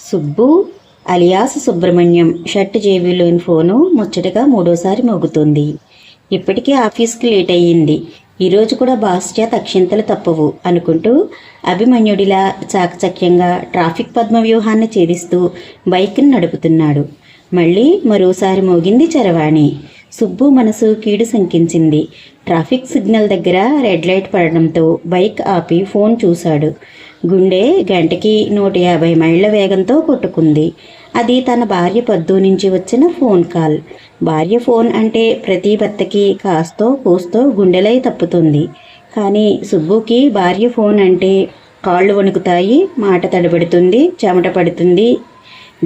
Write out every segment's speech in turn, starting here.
Subbu alias Subrahmanyam shirt జేబులోని phone ముచ్చటగా మూడోసారి మోగుతోంది. ఇప్పటికే ఆఫీస్కి లేట్ అయ్యింది. ఈరోజు కూడా బాస్ చేత అక్షింతలు తప్పవు అనుకుంటూ అభిమన్యుడిలా చాకచక్యంగా ట్రాఫిక్ పద్మవ్యూహాన్ని ఛేదిస్తూ బైక్ని నడుపుతున్నాడు. మళ్ళీ మరోసారి మోగింది చరవాణి. సుబ్బు మనసు కీడు శంకించింది. ట్రాఫిక్ సిగ్నల్ దగ్గర రెడ్ లైట్ పడడంతో బైక్ ఆపి ఫోన్ చూశాడు. గుండె గంటకి 150 మైళ్ళ వేగంతో కొట్టుకుంది. అది తన భార్య పద్దు నుంచి వచ్చిన ఫోన్ కాల్. భార్య ఫోన్ అంటే ప్రతి భర్తకి కాస్తో కూస్తో గుండెలై తప్పుతుంది. కానీ సుబ్బుకి భార్య ఫోన్ అంటే కాళ్ళు వణుకుతాయి, మాట తడబడుతుంది, చెమట పడుతుంది.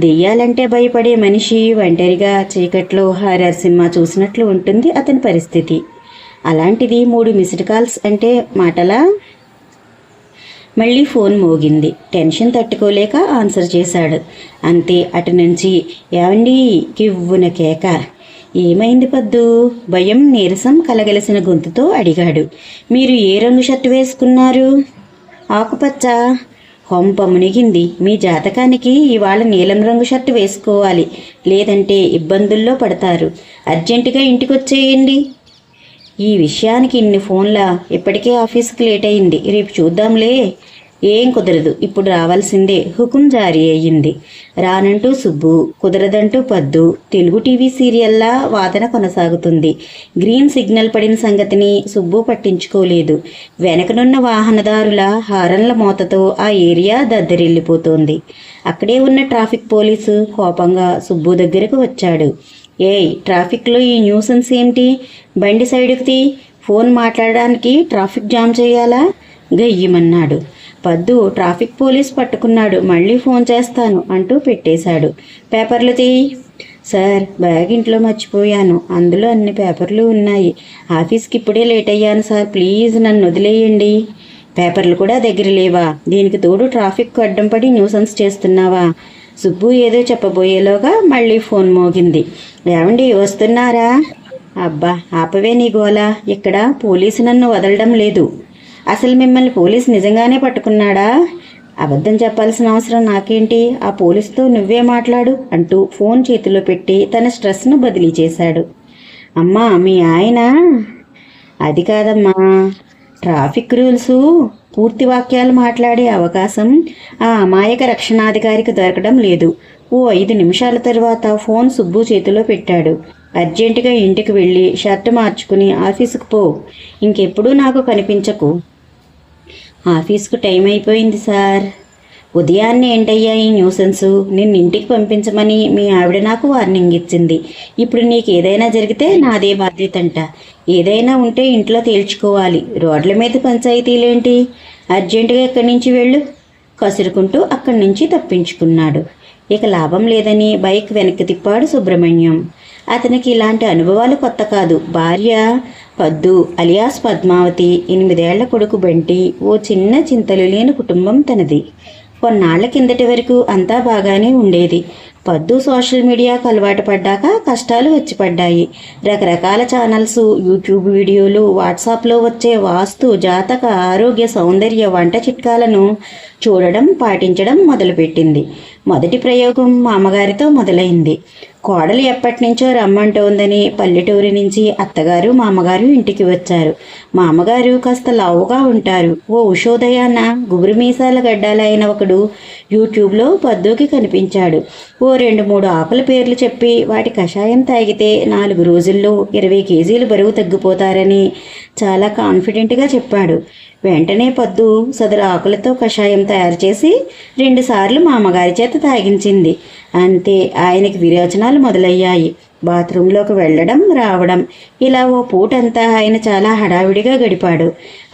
దెయ్యాలంటే భయపడే మనిషి ఒంటరిగా చీకట్లో హారర్ సినిమా చూసినట్లు ఉంటుంది అతని పరిస్థితి. అలాంటిది 3 మిస్డ్ కాల్స్ అంటే మాటలా? మళ్ళీ ఫోన్ మోగింది. టెన్షన్ తట్టుకోలేక ఆన్సర్ చేశాడు. అంతే, అటు నుంచి ఏవండి కివ్వున కేక. ఏమైంది పద్దు? భయం నీరసం కలగలిసిన గొంతుతో అడిగాడు. మీరు ఏ రంగు షర్టు వేసుకున్నారు? ఆకుపచ్చ. కొంప మునిగింది. మీ జాతకానికి ఇవాళ నీలం రంగు షర్టు వేసుకోవాలి, లేదంటే ఇబ్బందుల్లో పడతారు. అర్జెంటుగా ఇంటికొచ్చేయండి. ఈ విషయానికి ఇన్ని ఫోన్లా? ఇప్పటికే ఆఫీస్కి లేట్ అయింది, రేపు చూద్దాంలే. ఏం కుదరదు, ఇప్పుడు రావాల్సిందే. హుకుం జారీ అయ్యింది. రానంటూ సుబ్బు, కుదరదంటూ పద్దు. తెలుగు టీవీ సీరియల్లా వాదన కొనసాగుతుంది. గ్రీన్ సిగ్నల్ పడిన సంగతిని సుబ్బు పట్టించుకోలేదు. వెనకనున్న వాహనదారుల హారన్ల మోతతో ఆ ఏరియా దద్దరిల్లిపోతోంది. అక్కడే ఉన్న ట్రాఫిక్ పోలీసు కోపంగా సుబ్బు దగ్గరకు వచ్చాడు. ఏయ్, ట్రాఫిక్లో ఈ న్యూసెన్స్ ఏంటి? బండి సైడుకి తీ. ఫోన్ మాట్లాడడానికి ట్రాఫిక్ జామ్ చేయాలా? గయ్యమన్నాడు. పద్దు ట్రాఫిక్ పోలీస్ పట్టుకున్నాడు, మళ్ళీ ఫోన్ చేస్తాను అంటూ పెట్టేశాడు. పేపర్లు తీ. సార్, బ్యాగ్ ఇంట్లో మర్చిపోయాను, అందులో అన్ని పేపర్లు ఉన్నాయి. ఆఫీస్కి ఇప్పుడే లేట్ అయ్యాను సార్, ప్లీజ్ నన్ను వదిలేయండి. పేపర్లు కూడా దగ్గర లేవా? దీనికి తోడు ట్రాఫిక్ అడ్డం పడి న్యూసెన్స్ చేస్తున్నావా? సుబ్బు ఏదో చెప్పబోయేలోగా మళ్ళీ ఫోన్ మోగింది. ఏమండి వస్తున్నారా? అబ్బా ఆపవే నీ గోలా. ఇక్కడ పోలీసు నన్ను వదలడం లేదు. అసలు మిమ్మల్ని పోలీసు నిజంగానే పట్టుకున్నాడా? అబద్ధం చెప్పాల్సిన అవసరం నాకేంటి? ఆ పోలీసుతో నువ్వే మాట్లాడు అంటూ ఫోన్ చేతిలో పెట్టి తన స్ట్రెస్ను బదిలీ చేశాడు. అమ్మా, మీ ఆయన? అది కాదమ్మా, ట్రాఫిక్ రూల్సు పూర్తి వాక్యాలు మాట్లాడే అవకాశం ఆ అమాయక రక్షణాధికారికి దొరకడం లేదు. ఓ 5 నిమిషాల తరువాత ఫోన్ సుబ్బు చేతిలో పెట్టాడు. అర్జెంటుగా ఇంటికి వెళ్ళి షర్ట్ మార్చుకుని ఆఫీసుకు పో. ఇంకెప్పుడూ నాకు కనిపించకు. ఆఫీస్కు టైం అయిపోయింది సార్. ఉదయాన్నే ఏంటయ్యా ఈ న్యూసెన్సు? నిన్ను ఇంటికి పంపించమని మీ ఆవిడ నాకు వార్నింగ్ ఇచ్చింది. ఇప్పుడు నీకు ఏదైనా జరిగితే నాదే బాధ్యతంట. ఏదైనా ఉంటే ఇంట్లో తేల్చుకోవాలి. రోడ్ల మీద పంచాయతీలేంటి? అర్జెంటుగా ఇక్కడి నుంచి వెళ్ళు. కసురుకుంటూ అక్కడి నుంచి తప్పించుకున్నాడు. ఇక లాభం లేదని బైక్ వెనక్కి తిప్పాడు సుబ్రహ్మణ్యం. అతనికి ఇలాంటి అనుభవాలు కొత్త కాదు. భార్య పద్దు అలియాస్ పద్మావతి, 8 ఏళ్ల కొడుకు బంటి, ఓ చిన్న చింతలు లేని కుటుంబం తనది. కొన్నాళ్ల కిందటి వరకు అంతా బాగానే ఉండేది. పద్దు సోషల్ మీడియాకు అలవాటు పడ్డాక కష్టాలు వచ్చి పడ్డాయి. రకరకాల ఛానల్స్, యూట్యూబ్ వీడియోలు, వాట్సాప్లో వచ్చే వాస్తు, జాతక, ఆరోగ్య, సౌందర్య, వంట చిట్కాలను చూడడం, పాటించడం మొదలుపెట్టింది. మొదటి ప్రయోగం మామగారితో మొదలైంది. కోడలు ఎప్పటినుంచో రమ్మంటోందని పల్లెటూరి నుంచి అత్తగారు మామగారు ఇంటికి వచ్చారు. మామగారు కాస్త లావుగా ఉంటారు. ఓ ఉషోదయాన గుబురు మీసాల గడ్డాలైన ఒకడు యూట్యూబ్లో పద్దుకి కనిపించాడు. ఓ 2-3 ఆకుల పేర్లు చెప్పి వాటి కషాయం తాగితే 4 రోజుల్లో 20 కేజీలు బరువు తగ్గిపోతారని చాలా కాన్ఫిడెంట్గా చెప్పాడు. వెంటనే పద్దు సదరు ఆకులతో కషాయం తయారు చేసి 2 సార్లు మామగారి చేత తాగించింది. అంతే, ఆయనకి విరోచనాలు మొదలయ్యాయి. బాత్రూంలోకి వెళ్ళడం, రావడం, ఇలా ఓ పూటంతా ఆయన చాలా హడావిడిగా గడిపాడు.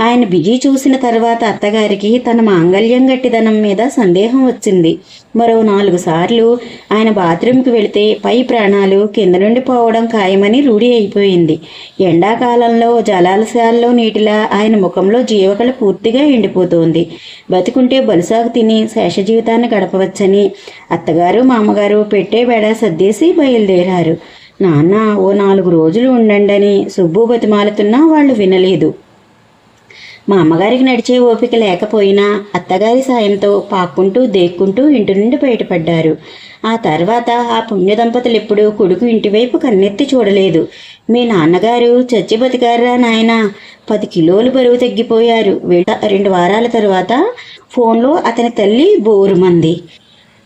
ఆయన బిజీ చూసిన తర్వాత అత్తగారికి తన మాంగళ్యం గట్టిదనం మీద సందేహం వచ్చింది. మరో 4 సార్లు ఆయన బాత్రూంకి వెళితే పై ప్రాణాలు కింద నుండి పోవడం ఖాయమని రూఢి అయిపోయింది. ఎండాకాలంలో జలాశయాల్లో నీటిలా ఆయన ముఖంలో జీవకళ పూర్తిగా ఎండిపోతోంది. బతికుంటే బలుసాకు తిని శేష జీవితాన్ని గడపవచ్చని అత్తగారు మామగారు పెట్టే బేడ సర్దేసి బయలుదేరారు. నాన్న ఓ 4 రోజులు ఉండండని సుబ్బు బతిమాలుతున్నా వాళ్ళు వినలేదు. మా అమ్మగారికి నడిచే ఓపిక లేకపోయినా అత్తగారి సాయంతో పాక్కుంటూ దేక్కుంటూ ఇంటి నుండి బయటపడ్డారు. ఆ తర్వాత ఆ పుణ్య దంపతులు ఎప్పుడూ కొడుకు ఇంటివైపు కన్నెత్తి చూడలేదు. మీ నాన్నగారు చచ్చి బతికారా నాయనా, 10 కిలోలు బరువు తగ్గిపోయారు. 2 వారాల తరువాత ఫోన్లో అతని తల్లి బోరుమంది.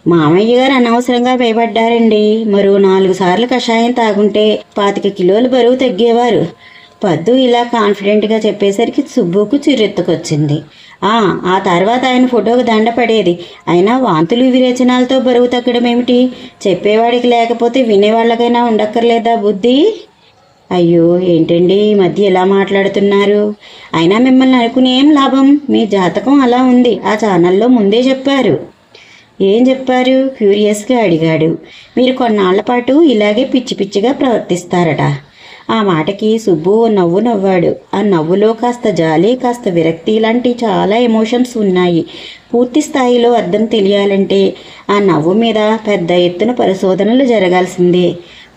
మామయ్య గారు అనవసరంగా భయపడ్డారండి. మరో 4 సార్లు కషాయం తాగుంటే 25 కిలోలు బరువు తగ్గేవారు. పద్దు ఇలా కాన్ఫిడెంట్గా చెప్పేసరికి సుబ్బుకు చిరెత్తుకొచ్చింది. ఆ తర్వాత ఆయన ఫోటోకు దండ పడేది. అయినా వాంతులు విరేచనాలతో బరువు తగ్గడం ఏమిటి? చెప్పేవాడికి లేకపోతే వినేవాళ్ళకైనా ఉండక్కర్లేదా బుద్ధి? అయ్యో ఏంటండి ఈ మధ్య ఎలా మాట్లాడుతున్నారు? అయినా మిమ్మల్ని అనుకుని ఏం లాభం? మీ జాతకం అలా ఉంది. ఆ ఛానల్లో ముందే చెప్పారు. ఏం చెప్పారు? క్యూరియస్గా అడిగాడు. మీరు కొన్నాళ్ల పాటు ఇలాగే పిచ్చి పిచ్చిగా ప్రవర్తిస్తారట. ఆ మాటకి సుబ్బు నవ్వు నవ్వాడు. ఆ నవ్వులో కాస్త జాలి, కాస్త విరక్తి లాంటి చాలా ఎమోషన్స్ ఉన్నాయి. పూర్తి స్థాయిలో అర్థం తెలియాలంటే ఆ నవ్వు మీద పెద్ద ఎత్తున పరిశోధనలు జరగాల్సిందే.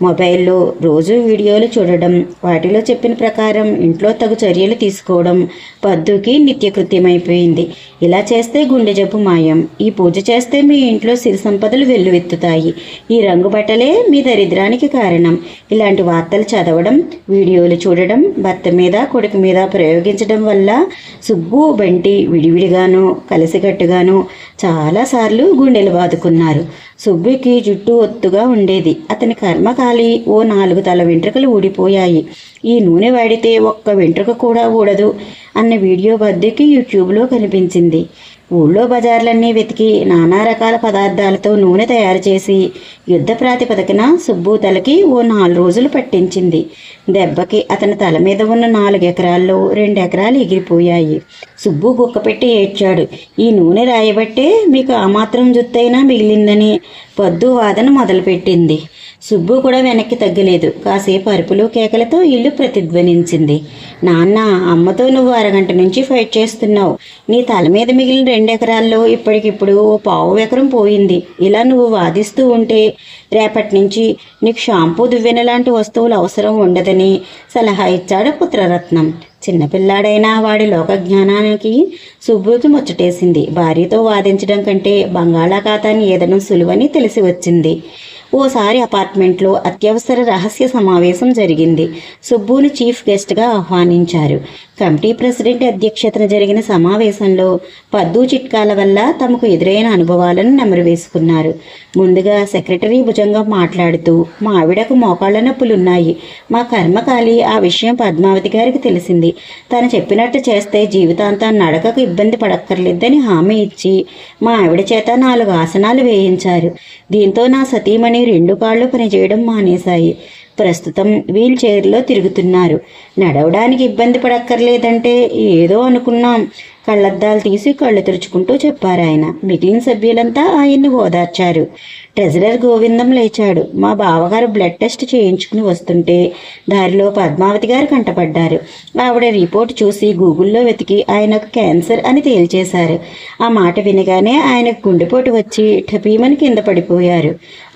మొబైల్లో రోజు వీడియోలు చూడడం, వాటిలో చెప్పిన ప్రకారం ఇంట్లో తగు చర్యలు తీసుకోవడం పద్దుకి నిత్యకృత్యమైపోయింది. ఇలా చేస్తే గుండె జబ్బు మాయం, ఈ పూజ చేస్తే మీ ఇంట్లో సిరి సంపదలు వెల్లువెత్తుతాయి, ఈ రంగు బట్టలే మీ దరిద్రానికి కారణం, ఇలాంటి వార్తలు చదవడం, వీడియోలు చూడడం, భర్త మీద కొడుకు మీద ప్రయోగించడం వల్ల సుబ్బు బంటి విడివిడిగానో కలిసికట్టుగానో చాలాసార్లు గుండెలు బాదుకున్నారు. సుబ్బుకి జుట్టు ఒత్తుగా ఉండేది. అతని కర్మకాలి ఓ 4 తల వెంట్రుకలు ఊడిపోయాయి. ఈ నూనె వాడితే ఒక్క వెంట్రుక కూడా ఊడదు అన్న వీడియో బద్దుకి యూట్యూబ్లో కనిపించింది. ఊళ్ళో బజార్లన్నీ వెతికి నానా రకాల పదార్థాలతో నూనె తయారు చేసి యుద్ధ ప్రాతిపదికన సుబ్బు తలకి ఓ 4 రోజులు పట్టించింది. దెబ్బకి అతని తల మీద ఉన్న 4 ఎకరాల్లో 2 ఎకరాలు ఎగిరిపోయాయి. సుబ్బు గుక్కపెట్టి ఏడ్చాడు. ఈ నూనె రాయబట్టే మీకు ఆ మాత్రం జుత్తైనా మిగిలిందని పద్దు వాదన మొదలుపెట్టింది. సుబ్బు కూడా వెనక్కి తగ్గలేదు. కాసేపు అరుపులు కేకలతో ఇల్లు ప్రతిధ్వనించింది. నాన్న, అమ్మతో నువ్వు అరగంట నుంచి ఫైట్ చేస్తున్నావు. నీ తల మీద మిగిలిన 2 ఎకరాల్లో ఇప్పటికిప్పుడు ఓ 1/4 ఎకరం పోయింది. ఇలా నువ్వు వాదిస్తూ ఉంటే రేపటి నుంచి నీకు షాంపూ దువ్వెన లాంటి వస్తువులు అవసరం ఉండదని సలహా ఇచ్చాడు పుత్రరత్నం. చిన్నపిల్లాడైనా వాడి లోక జ్ఞానానికి సుబ్బుకి ముచ్చటేసింది. భార్యతో వాదించడం కంటే బంగాళాఖాతాన్ని ఏదడం సులువని తెలిసి వచ్చింది. ఓసారి అపార్ట్మెంట్లో అత్యవసర రహస్య సమావేశం జరిగింది. సుబ్బుని చీఫ్ గెస్ట్గా ఆహ్వానించారు. కమిటీ ప్రెసిడెంట్ అధ్యక్షతన జరిగిన సమావేశంలో పద్దు చిట్కాల వల్ల తమకు ఎదురైన అనుభవాలను నెమరు వేసుకున్నారు. ముందుగా సెక్రటరీ భుజంగం మాట్లాడుతూ, మా ఆవిడకు మోకాళ్ళ నొప్పులున్నాయి. మా కర్మకాలి ఆ విషయం పద్మావతి గారికి తెలిసింది. తను చెప్పినట్టు చేస్తే జీవితాంతం నడకకు ఇబ్బంది పడక్కర్లేదని హామీ ఇచ్చి మా ఆవిడ చేత 4 ఆసనాలు వేయించారు. దీంతో నా సతీమణి 2 కాళ్ళు పనిచేయడం మానేశాయి. ప్రస్తుతం వీల్ చైర్లో తిరుగుతున్నారు. నడవడానికి ఇబ్బంది పడక్కర్లేదంటే ఏదో అనుకున్నాం. కళ్ళద్దాలు తీసి కళ్ళు తెరుచుకుంటూ చెప్పారు ఆయన. మిగిలిన సభ్యులంతా ఆయన్ని ఓదార్చారు. ట్రెజరర్ గోవిందం లేచాడు. మా బావగారు బ్లడ్ టెస్ట్ చేయించుకుని వస్తుంటే దారిలో పద్మావతి గారు కంటపడ్డారు. ఆవిడ రిపోర్ట్ చూసి గూగుల్లో వెతికి ఆయనకు క్యాన్సర్ అని తేల్చేశారు. ఆ మాట వినగానే ఆయనకు గుండెపోటు వచ్చి ఠపీమని కింద పడిపోయారు.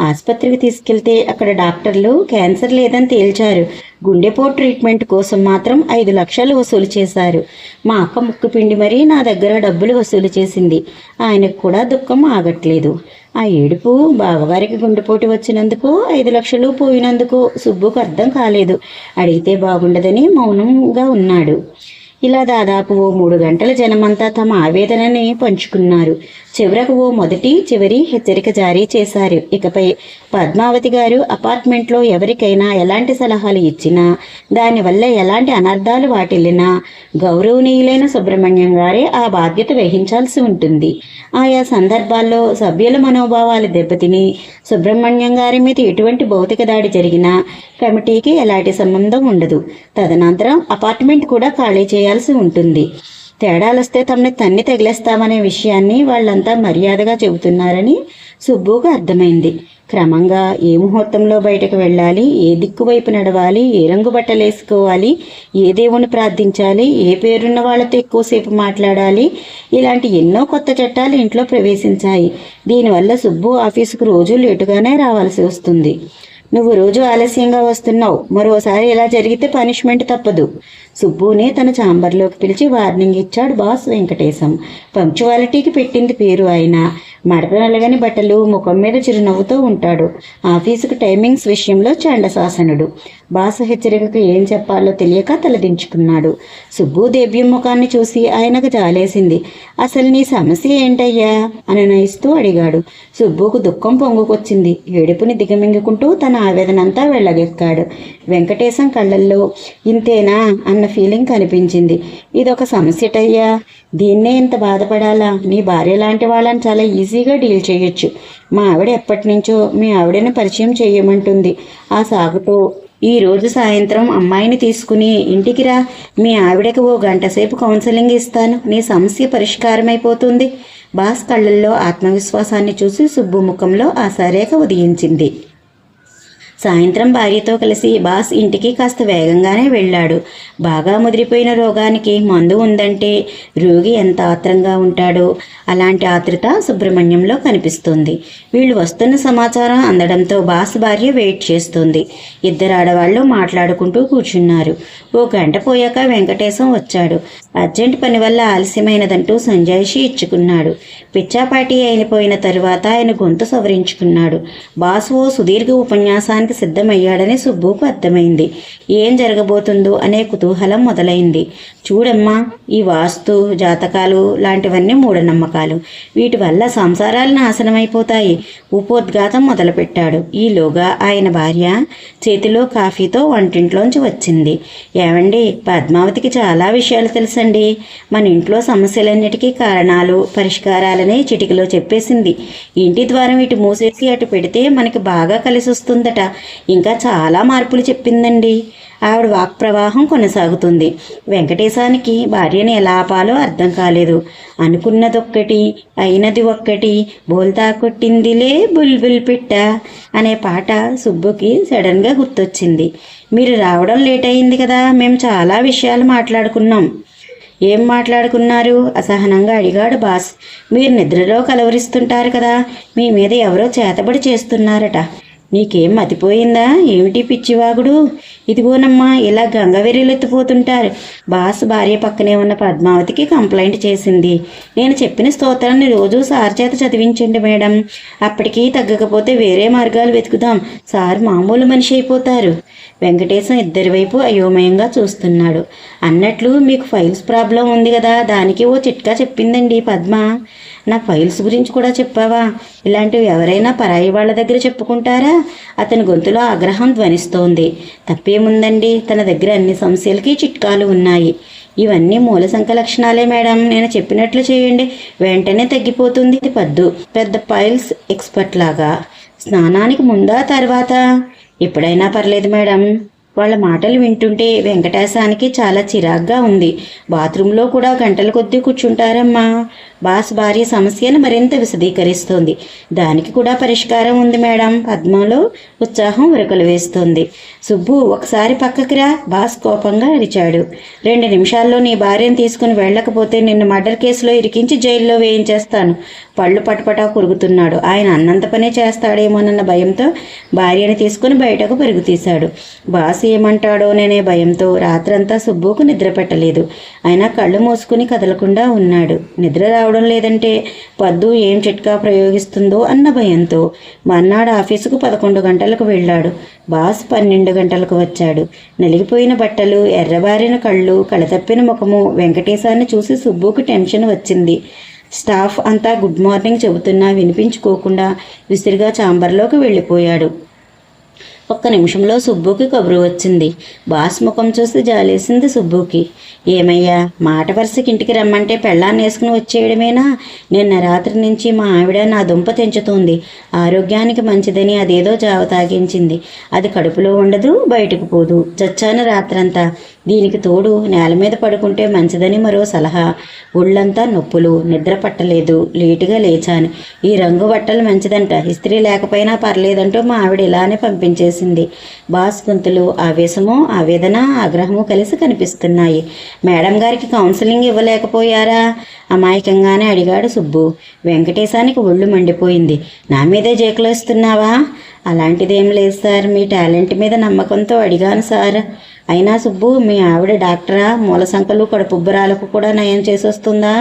ఆసుపత్రికి తీసుకెళ్తే అక్కడ డాక్టర్లు క్యాన్సర్ లేదని తేల్చారు. గుండెపోటు ట్రీట్మెంట్ కోసం మాత్రం 5 లక్షలు వసూలు చేశారు. మా అక్క ముక్కు పిండి మరీ నా దగ్గర డబ్బులు వసూలు చేసింది. ఆయనకు కూడా దుఃఖం ఆగట్లేదు. ఆ ఏడుపు బావగారికి గుండెపోటు వచ్చినందుకు 5 లక్షలు పోయినందుకు సుబ్బుకు అర్థం కాలేదు. అడిగితే బాగుండదని మౌనంగా ఉన్నాడు. ఇలా దాదాపు ఓ 3 గంటల జనమంతా తమ ఆవేదనని పంచుకున్నారు. చివరకు ఓ మొదటి చివరి హెచ్చరిక జారీ చేశారు. ఇకపై పద్మావతి గారు అపార్ట్మెంట్లో ఎవరికైనా ఎలాంటి సలహాలు ఇచ్చినా, దానివల్ల ఎలాంటి అనర్థాలు వాటిల్లినా గౌరవనీయులైన సుబ్రహ్మణ్యం గారే ఆ బాధ్యత వహించాల్సి ఉంటుంది. ఆయా సందర్భాల్లో సభ్యుల మనోభావాలు దెబ్బతిని సుబ్రహ్మణ్యం గారి మీద ఎటువంటి భౌతిక దాడి జరిగినా కమిటీకి ఎలాంటి సంబంధం ఉండదు. తదనంతరం అపార్ట్మెంట్ కూడా ఖాళీ చేయాల్సి ఉంటుంది. తేడాలొస్తే తమని తన్ని తగిలేస్తామనే విషయాన్ని వాళ్ళంతా మర్యాదగా చెబుతున్నారని సుబ్బుకు అర్థమైంది. క్రమంగా ఏ ముహూర్తంలో బయటకు వెళ్ళాలి, ఏ దిక్కు వైపు నడవాలి, ఏ రంగు బట్టలు వేసుకోవాలి, ఏ దేవుని ప్రార్థించాలి, ఏ పేరున్న వాళ్ళతో ఎక్కువసేపు మాట్లాడాలి, ఇలాంటి ఎన్నో కొత్త చట్టాలు ఇంట్లో ప్రవేశించాయి. దీనివల్ల సుబ్బు ఆఫీసుకు రోజు లేటుగానే రావాల్సి వస్తుంది. నువ్వు రోజు ఆలస్యంగా వస్తున్నావు, మరోసారి ఇలా జరిగితే పనిష్మెంట్ తప్పదు. సుబ్బుని తన ఛాంబర్లోకి పిలిచి వార్నింగ్ ఇచ్చాడు బాస్ వెంకటేశం. పంక్చువాలిటీకి పెట్టింది పేరు ఆయన. మడత నలగని బట్టలు, ముఖం మీద చిరునవ్వుతో ఉంటాడు. ఆఫీసుకు టైమింగ్స్ విషయంలో చండశాసనుడు. బాస్ హెచ్చరికకు ఏం చెప్పాలో తెలియక తలదించుకున్నాడు. సుబ్బు దేవ్యం ముఖాన్ని చూసి ఆయనకు జాలేసింది. అసలు నీ సమస్య ఏంటయ్యా అని నయిస్తూ అడిగాడు. సుబ్బుకు దుఃఖం పొంగుకొచ్చింది. ఏడుపుని దిగమింగుకుంటూ తన ఆవేదనంతా వెళ్ళగెక్కాడు. వెంకటేశం కళ్ళల్లో ఇంతేనా అన్న ఫీలింగ్ కనిపించింది. ఇదొక సమస్యటయ్యా, దీన్నే ఇంత బాధపడాలా? నీ భార్య లాంటి వాళ్ళని చాలా ఈజీగా డీల్ చేయొచ్చు. మా ఆవిడ ఎప్పటి నుంచో మీ ఆవిడని పరిచయం చేయమంటుంది. ఆ సాగుతో ఈరోజు సాయంత్రం అమ్మాయిని తీసుకుని ఇంటికి రా. మీ ఆవిడకి ఓ గంట సేపు కౌన్సిలింగ్ ఇస్తాను. నీ సమస్య పరిష్కారమైపోతుంది. బాస్ కళ్ళల్లో ఆత్మవిశ్వాసాన్ని చూసి సుబ్బు ముఖంలో ఆశారేఖ ఉదయించింది. సాయంత్రం భార్యతో కలిసి బాస్ ఇంటికి కాస్త వేగంగానే వెళ్ళాడు. బాగా ముదిరిపోయిన రోగానికి మందు ఉందంటే రోగి ఎంత ఆత్రంగా ఉంటాడో అలాంటి ఆతృత సుబ్రహ్మణ్యంలో కనిపిస్తుంది. వీళ్ళు వస్తున్న సమాచారం అందడంతో బాస్ భార్య వెయిట్ చేస్తుంది. ఇద్దరు ఆడవాళ్ళు మాట్లాడుకుంటూ కూర్చున్నారు. ఓ గంట పోయాక వెంకటేశం వచ్చాడు. అర్జెంట్ పని వల్ల ఆలస్యమైనదంటూ సంజాయిషి ఇచ్చుకున్నాడు. పిచ్చాపాటి అయిపోయిన తరువాత ఆయన గొంతు సవరించుకున్నాడు. బాస్ ఓ సుదీర్ఘ ఉపన్యాసానికి సిద్ధమయ్యాడని సుబ్బుకు అర్థమైంది. ఏం జరగబోతుందో అనే కుతూహలం మొదలైంది. చూడమ్మా, ఈ వాస్తు జాతకాలు లాంటివన్నీ మూఢనమ్మకాలు. వీటి వల్ల సంసారాలు నాశనమైపోతాయి. ఉపోద్ఘాతం మొదలుపెట్టాడు. ఈలోగా ఆయన భార్య చేతిలో కాఫీతో వంటింట్లోంచి వచ్చింది. ఏమండి, పద్మావతికి చాలా విషయాలు తెలుసండి. మన ఇంట్లో సమస్యలన్నిటికీ కారణాలు, పరిష్కారాలని చిటికలో చెప్పేసింది. ఇంటి ద్వారం ఇటు మూసేసి అటు పెడితే మనకి బాగా కలిసి వస్తుందట. ఇంకా చాలా మార్పులు చెప్పిందండి. ఆవిడ వాక్ ప్రవాహం కొనసాగుతుంది. వెంకటేశానికి భార్యని ఎలా ఆపాలో అర్థం కాలేదు. అనుకున్నదొక్కటి, అయినది ఒక్కటి, బోల్తా కొట్టిందిలే బుల్బుల్ పిట్ట అనే పాట సుబ్బుకి సడన్గా గుర్తొచ్చింది. మీరు రావడం లేట్ అయింది కదా, మేము చాలా విషయాలు మాట్లాడుకున్నాం. ఏం మాట్లాడుకున్నారు? అసహనంగా అడిగాడు బాస్. మీరు నిద్రలో కలవరిస్తుంటారు కదా, మీ మీద ఎవరో చేతబడి చేస్తున్నారట. నీకేం మతిపోయిందా ఏమిటి పిచ్చివాగుడు? ఇదిగోనమ్మా, ఇలా గంగవెర్రెలెత్తిపోతుంటారు. బాస్ భార్య పక్కనే ఉన్న పద్మావతికి కంప్లైంట్ చేసింది. నేను చెప్పిన స్తోత్రాన్ని రోజు సార్ చేత చదివించండి మేడం. అప్పటికీ తగ్గకపోతే వేరే మార్గాలు వెతుకుదాం. సార్ మామూలు మనిషి అయిపోతారు. వెంకటేశం ఇద్దరి వైపు అయోమయంగా చూస్తున్నాడు. అన్నట్లు మీకు ఫైల్స్ ప్రాబ్లం ఉంది కదా, దానికి ఓ చిట్కా చెప్పిందండి పద్మ. నా ఫైల్స్ గురించి కూడా చెప్పావా? ఇలాంటివి ఎవరైనా పరాయి వాళ్ళ దగ్గర చెప్పుకుంటారా? అతని గొంతులో ఆగ్రహం ధ్వనిస్తోంది. తప్పేముందండి, తన దగ్గర అన్ని సమస్యలకి చిట్కాలు ఉన్నాయి. ఇవన్నీ మూల సంఖ్య లక్షణాలే మేడం. నేను చెప్పినట్లు చేయండి, వెంటనే తగ్గిపోతుంది. పద్దు పెద్ద ఫైల్స్ ఎక్స్పర్ట్ లాగా. స్నానానికి ముందా తర్వాత? ఎప్పుడైనా పర్లేదు మేడం. వాళ్ళ మాటలు వింటుంటే వెంకటేశానికి చాలా చిరాగ్గా ఉంది. బాత్రూంలో కూడా గంటల కొద్దీ కూర్చుంటారమ్మా. బాస్ భార్య సమస్యను మరింత విశదీకరిస్తోంది. దానికి కూడా పరిష్కారం ఉంది మేడం. పద్మలో ఉత్సాహం ఉరకలు వేస్తోంది. సుబ్బు, ఒకసారి పక్కకి రా, బాస్ కోపంగా అరిచాడు. 2 నిమిషాల్లో నీ భార్యను తీసుకుని వెళ్ళకపోతే నిన్ను మర్డర్ కేసులో ఇరికించి జైల్లో వేయించేస్తాను. పళ్ళు పటపటా కొరుకుతున్నాడు. ఆయన అన్నంత పనే చేస్తాడేమోనన్న భయంతో భార్యని తీసుకుని బయటకు పరుగు తీశాడు. బాస్ ఏమంటాడోననే భయంతో రాత్రంతా సుబ్బుకు నిద్ర పెట్టలేదు. ఆయన కళ్ళు మూసుకుని కదలకుండా ఉన్నాడు. నిద్ర రావడం లేదంటే పద్దు ఏం చిట్కా ప్రయోగిస్తుందో అన్న భయంతో మర్నాడు ఆఫీసుకు 11 గంటలకు వెళ్ళాడు. బాస్ 12 గంటలకు వచ్చాడు. నలిగిపోయిన బట్టలు, ఎర్రబారిన కళ్ళు, కళతప్పిన ముఖము వెంకటేశాన్ని చూసి సుబ్బుకు టెన్షన్ వచ్చింది. స్టాఫ్ అంతా గుడ్ మార్నింగ్ చెబుతున్నా వినిపించుకోకుండా విసిరిగా ఛాంబర్లోకి వెళ్ళిపోయాడు. ఒక్క నిమిషంలో సుబ్బుకి కబురు వచ్చింది. బాస్ ముఖం చూసి జాలేసింది సుబ్బుకి. ఏమయ్యా, మాట వరుసకి ఇంటికి రమ్మంటే పెళ్ళాన్ని వేసుకుని వచ్చేయడమేనా? నిన్న రాత్రి నుంచి మా ఆవిడ నా దుంప తెంచుతోంది. ఆరోగ్యానికి మంచిదని అదేదో జావ తాగించింది. అది కడుపులో ఉండదు, బయటకు పోదు. చచ్చాను రాత్రంతా. దీనికి తోడు నేల మీద పడుకుంటే మంచిదని మరో సలహా. ఒళ్ళంతా నొప్పులు, నిద్ర పట్టలేదు. లేటుగా లేచాను. ఈ రంగు బట్టలు మంచిదంట, ఇస్త్రీ లేకపోయినా పర్లేదంటూ మా ఆవిడ ఇలానే పంపించేసింది. బాస్ గొంతులో ఆవేశము, ఆవేదన, ఆగ్రహము కలిసి కనిపిస్తున్నాయి. మేడం గారికి కౌన్సిలింగ్ ఇవ్వలేకపోయారా? అమాయకంగానే అడిగాడు సుబ్బు. వెంకటేశానికి ఒళ్ళు మండిపోయింది. నా మీదే జేకులేస్తున్నావా? అలాంటిదేం లేదు సార్, మీ టాలెంట్ మీద నమ్మకంతో అడిగాను సార్. అయినా సుబ్బు, మీ ఆవిడ డాక్టరా? మూల సంకలు కడుపుబ్బరాలకు కూడా నయం చేసొస్తుందా?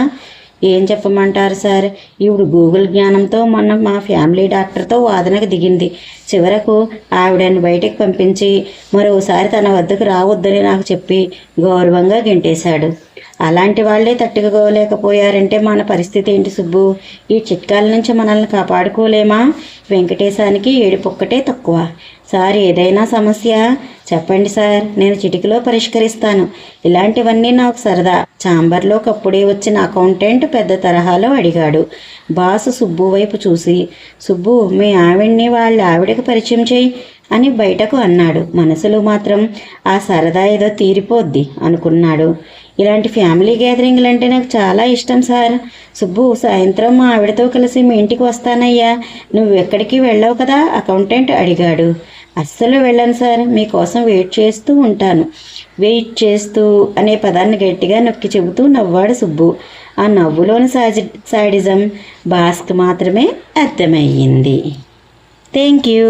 ఏం చెప్పమంటారు సార్, ఈవిడ గూగుల్ జ్ఞానంతో మొన్న మా ఫ్యామిలీ డాక్టర్తో వాదనకు దిగింది. చివరకు ఆవిడని బయటకు పంపించి మరోసారి తన వద్దకు రావద్దని నాకు చెప్పి గౌరవంగా గెంటేశాడు. అలాంటి వాళ్లే తట్టుకోలేకపోయారంటే మన పరిస్థితి ఏంటి సుబ్బు? ఈ చిట్కాల నుంచి మనల్ని కాపాడుకోలేమా? వెంకటేశానికి ఏడుపొక్కటే తక్కువ. సార్, ఏదైనా సమస్య చెప్పండి సార్, నేను చిటికలో పరిష్కరిస్తాను. ఇలాంటివన్నీ నాకు సరదా. ఛాంబర్లో కప్పుడే వచ్చిన అకౌంటెంట్ పెద్ద తరహాలో అడిగాడు. బాసు సుబ్బు వైపు చూసి, సుబ్బు, మీ ఆవిడ్ని వాళ్ళ ఆవిడకి పరిచయం చేయి అని బయటకు అన్నాడు. మనసులో మాత్రం ఆ సరదా ఏదో తీరిపోద్ది అనుకున్నాడు. ఇలాంటి ఫ్యామిలీ గ్యాదరింగ్లు అంటే నాకు చాలా ఇష్టం సార్. సుబ్బు, సాయంత్రం మా ఆవిడతో కలిసి మీ ఇంటికి వస్తానయ్యా. నువ్వు ఎక్కడికి వెళ్ళావు కదా? అకౌంటెంట్ అడిగాడు. అస్సలు వెళ్ళను సార్, మీకోసం వెయిట్ చేస్తూ ఉంటాను. వెయిట్ చేస్తూ అనే పదాన్ని గట్టిగా నొక్కి చెబుతూ నవ్వాడు సుబ్బు. ఆ నవ్వులోని సాడిజం బాస్కి మాత్రమే అర్థమయ్యింది. Thank you.